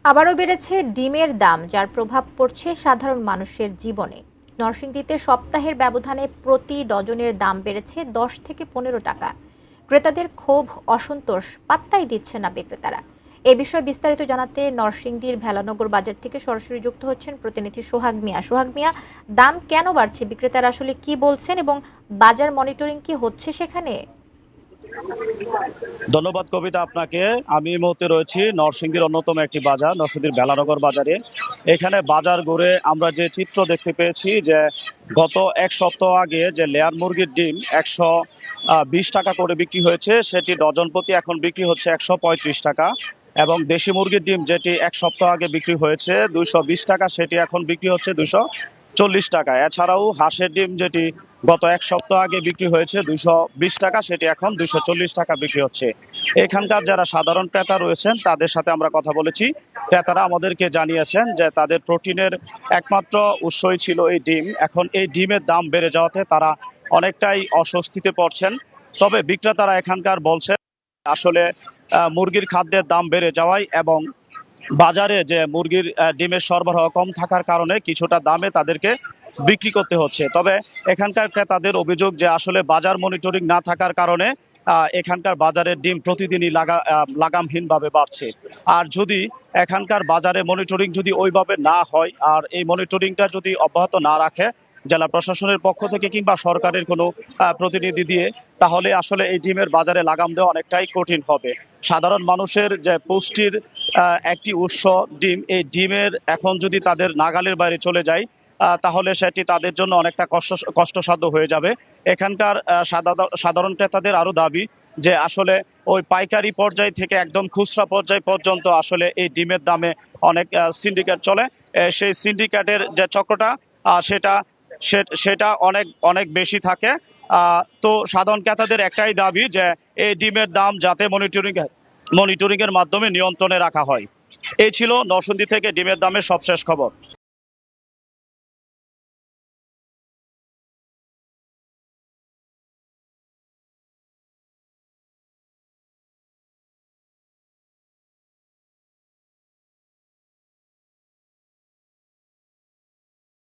আবারও বেড়েছে ডিমের দাম, যার প্রভাব পড়ছে সাধারণ মানুষের জীবনে। নরসিংদীতে সপ্তাহের ব্যবধানে প্রতি ডজনের দাম বেড়েছে 10 থেকে 15 টাকা। ক্রেতাদের ক্ষোভ, অসন্তোষ পাত্তাই দিচ্ছে না বিক্রেতারা। এ বিষয়ে বিস্তারিত জানাতে নরসিংদীর ভেলানগর বাজার থেকে সরাসরি যুক্ত হচ্ছেন প্রতিনিধি সোহাগ মিয়া। সোহাগ মিয়া, দাম কেন বাড়ছে, বিক্রেতারা আসলে কি বলছেন এবং বাজার মনিটরিং কি হচ্ছে সেখানে? ধন্যবাদ কবিতা আপনাকে। আমি এই মুহূর্তে রয়েছি নরসিংদীর অন্যতম একটি বাজার, নরসিংদীর বেলানগর বাজারে। এখানে বাজার ঘুরে আমরা যে চিত্র দেখতে পেয়েছি যে গত এক সপ্তাহ আগে যে লেয়ার মুরগির ডিম 120 টাকা করে বিক্রি হয়েছে, সেটি ডজন প্রতি এখন বিক্রি হচ্ছে 135 টাকা। এবং দেশি মুরগির ডিম যেটি এক সপ্তাহ আগে বিক্রি হয়েছে 220 টাকা, সেটি এখন বিক্রি হচ্ছে 240 টাকা। এছাড়াও হাঁসের ডিম যেটি গত এক সপ্তাহ আগে বিক্রি হয়েছে 220 টাকা, সেটি এখন 240 টাকা বিক্রি হচ্ছে। এখানকার যারা সাধারণ ক্রেতা রয়েছেন তাদের সাথে আমরা কথা বলেছি। ক্রেতারা আমাদেরকে জানিয়েছেন যে তাদের প্রোটিনের একমাত্র উৎসই ছিল এই ডিম। এখন এই ডিমের দাম বেড়ে যাওয়াতে তারা অনেকটাই অস্বস্তিতে পড়ছেন। তবে বিক্রেতারা এখানকার বলছেন আসলে মুরগির খাদ্যের দাম বেড়ে যাওয়ায় এবং বাজারে যে মুরগির ডিমের সরবরাহ কম থাকার কারণে কিছুটা দামে তাদেরকে বিক্রি করতে হচ্ছে। তবে এখানকার ক্রেতাদের অভিযোগ যে আসলে বাজার মনিটরিং না থাকার কারণে এখানকার বাজারের ডিম প্রতিদিনই লাগামহীনভাবে বাড়ছে। আর যদি এখানকার বাজারে মনিটরিং যদি ওইভাবে না হয় আর এই মনিটরিংটা যদি অব্যাহত না রাখে জেলা প্রশাসনের পক্ষ থেকে কিংবা সরকারের কোনো প্রতিনিধি দিয়ে, তাহলে আসলে এই ডিমের বাজারে লাগাম দেওয়া অনেকটাই কঠিন হবে। সাধারণ মানুষের যে পুষ্টির একটি উৎস ডিম, এই ডিমের এখন যদি তাদের নাগালের বাইরে চলে যায় তাহলে সেটি তাদের জন্য অনেকটা কষ্টসাধ্য হয়ে যাবে। এখানকার সাধারণ ক্রেতাদের আরো দাবি যে আসলে ওই পাইকারি পর্যায় থেকে একদম খুচরা পর্যায় পর্যন্ত আসলে এই ডিমের দামে অনেক সিন্ডিকেট চলে। সেই সিন্ডিকেটের যে চক্রটা সেটা সেটা অনেক অনেক বেশি থাকে। তো সাধারণ ক্রেতাদের একটাই দাবি যে এই ডিমের দাম যাতে মনিটরিং এর মাধ্যমে নিয়ন্ত্রণে রাখা হয়। এই ছিল নরসিংদী থেকে ডিমের দামের সবশেষ খবর।